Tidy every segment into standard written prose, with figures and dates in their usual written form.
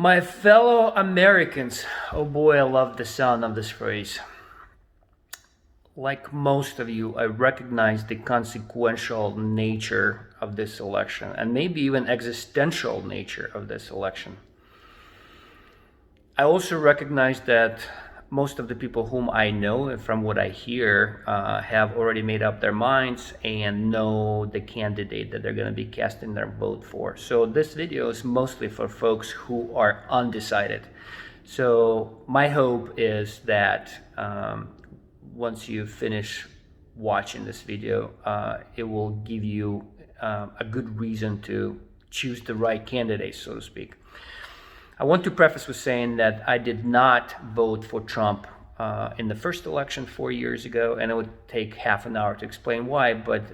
My fellow Americans, oh boy, I love the sound of this phrase. Like most of you, I recognize the consequential nature of this election and maybe even existential nature of this election. I also recognize that most of the people whom I know, and from what I hear, have already made up their minds and know the candidate that they're going to be casting their vote for. So this video is mostly for folks who are undecided. So my hope is that once you finish watching this video, it will give you a good reason to choose the right candidate, so to speak. I want to preface with saying that I did not vote for Trump in the first election 4 years ago, and it would take half an hour to explain why, but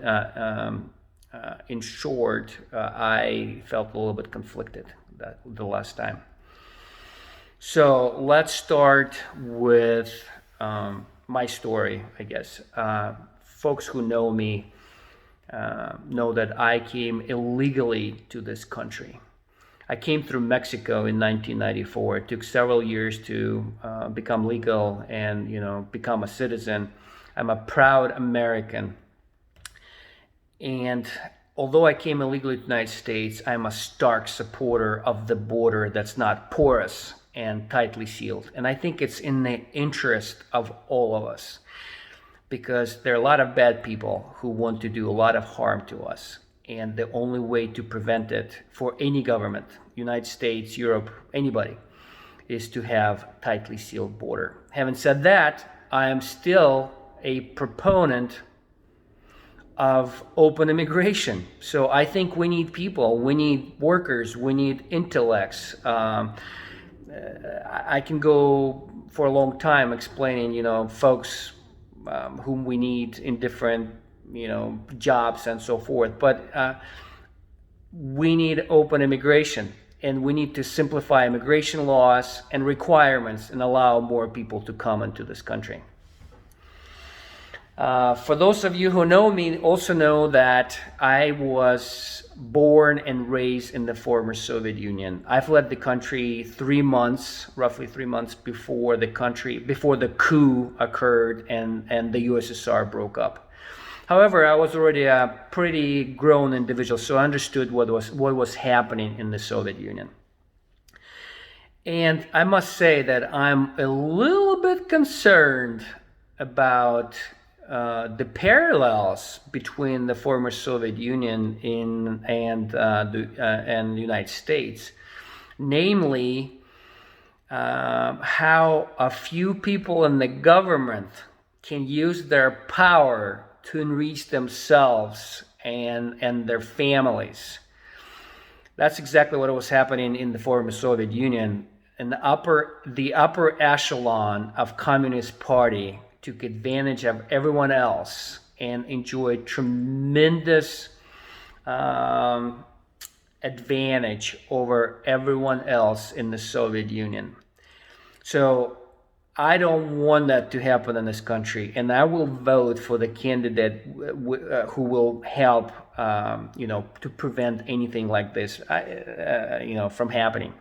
in short, I felt a little bit conflicted the last time. So let's start with my story, I guess. Folks who know me know that I came illegally to this country. I came through Mexico in 1994. It took several years to become legal and, become a citizen. I'm a proud American. And although I came illegally to the United States, I'm a stark supporter of the border that's not porous and tightly sealed. And I think it's in the interest of all of us, because there are a lot of bad people who want to do a lot of harm to us. And the only way to prevent it for any government, United States, Europe, anybody, is to have tightly sealed border. Having said that, I am still a proponent of open immigration. So I think we need people, we need workers, we need intellects. I can go for a long time explaining, folks whom we need in different jobs and so forth. But we need open immigration, and we need to simplify immigration laws and requirements and allow more people to come into this country. For those of you who know me, also know that I was born and raised in the former Soviet Union. I fled the country roughly 3 months before the coup occurred and the USSR broke up. However, I was already a pretty grown individual, so I understood what was happening in the Soviet Union. And I must say that I'm a little bit concerned about the parallels between the former Soviet Union and the United States, namely how a few people in the government can use their power to enrich themselves and their families. That's exactly what was happening in the former Soviet Union. And the upper echelon of Communist Party took advantage of everyone else and enjoyed tremendous advantage over everyone else in the Soviet Union. So I don't want that to happen in this country, and I will vote for the candidate who will help, to prevent anything like this, from happening.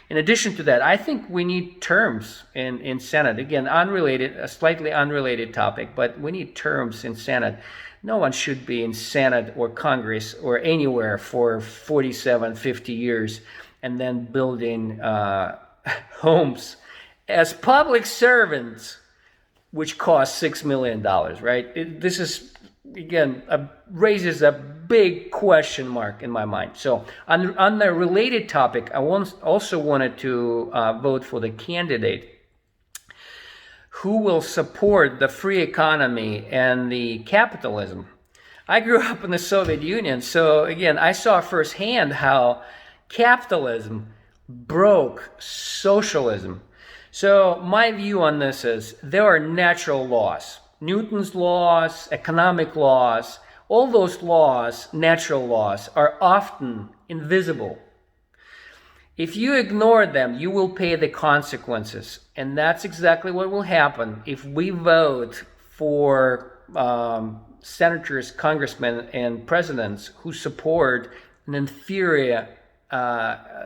In addition to that, I think we need terms in Senate. Again, a slightly unrelated topic, but we need terms in Senate. No one should be in Senate or Congress or anywhere for 47, 50 years and then building homes as public servants, which cost $6 million, right? This is, again, raises a big question mark in my mind. So on the related topic, I also wanted to vote for the candidate who will support the free economy and the capitalism. I grew up in the Soviet Union, so again, I saw firsthand how capitalism broke socialism. So my view on this is there are natural laws. Newton's laws, economic laws, all those laws, natural laws, are often invisible. If you ignore them, you will pay the consequences. And that's exactly what will happen if we vote for senators, congressmen, and presidents who support an inferior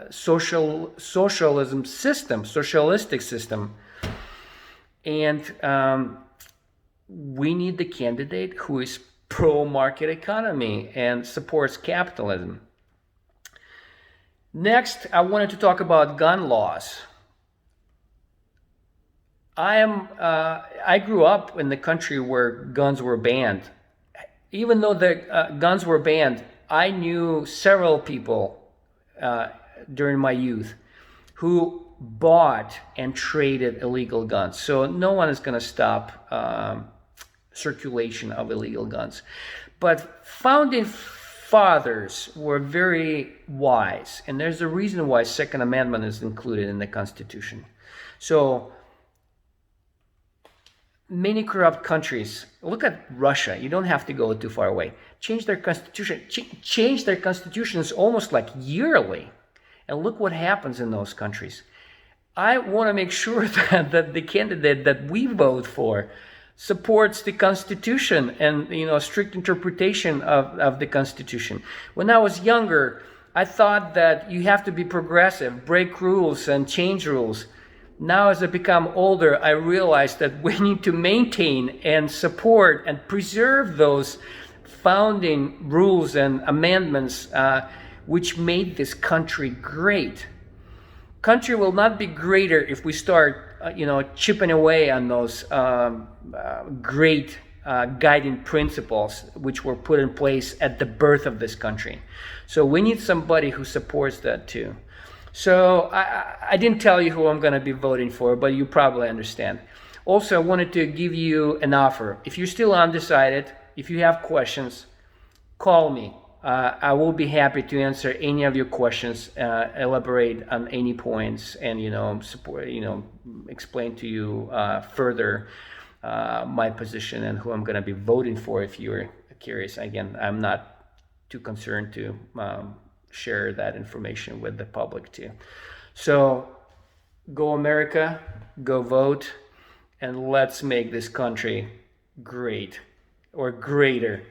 socialistic system, and we need the candidate who is pro-market economy and supports capitalism. Next, I wanted to talk about gun laws. I grew up in the country where guns were banned. Even though the guns were banned, I knew several people during my youth who bought and traded illegal guns. So no one is going to stop circulation of illegal guns. But founding fathers were very wise, and there's a reason why Second Amendment is included in the Constitution. So many corrupt countries, look at Russia, you don't have to go too far away, change their constitution, change their constitutions almost like yearly, and look what happens in those countries. I want to make sure that the candidate that we vote for supports the Constitution and strict interpretation of the Constitution. When I was younger, I thought that you have to be progressive, break rules and change rules. Now, as I become older, I realize that we need to maintain and support and preserve those founding rules and amendments which made this country great. Country will not be greater if we start, chipping away on those great guiding principles which were put in place at the birth of this country. So we need somebody who supports that too. So I didn't tell you who I'm going to be voting for, but you probably understand. Also, I wanted to give you an offer. If you're still undecided, if you have questions, call me. I will be happy to answer any of your questions, elaborate on any points, and support, explain to you further my position and who I'm going to be voting for. If you're curious, again, I'm not too concerned to share that information with the public too. So go America, go vote, and let's make this country great or greater.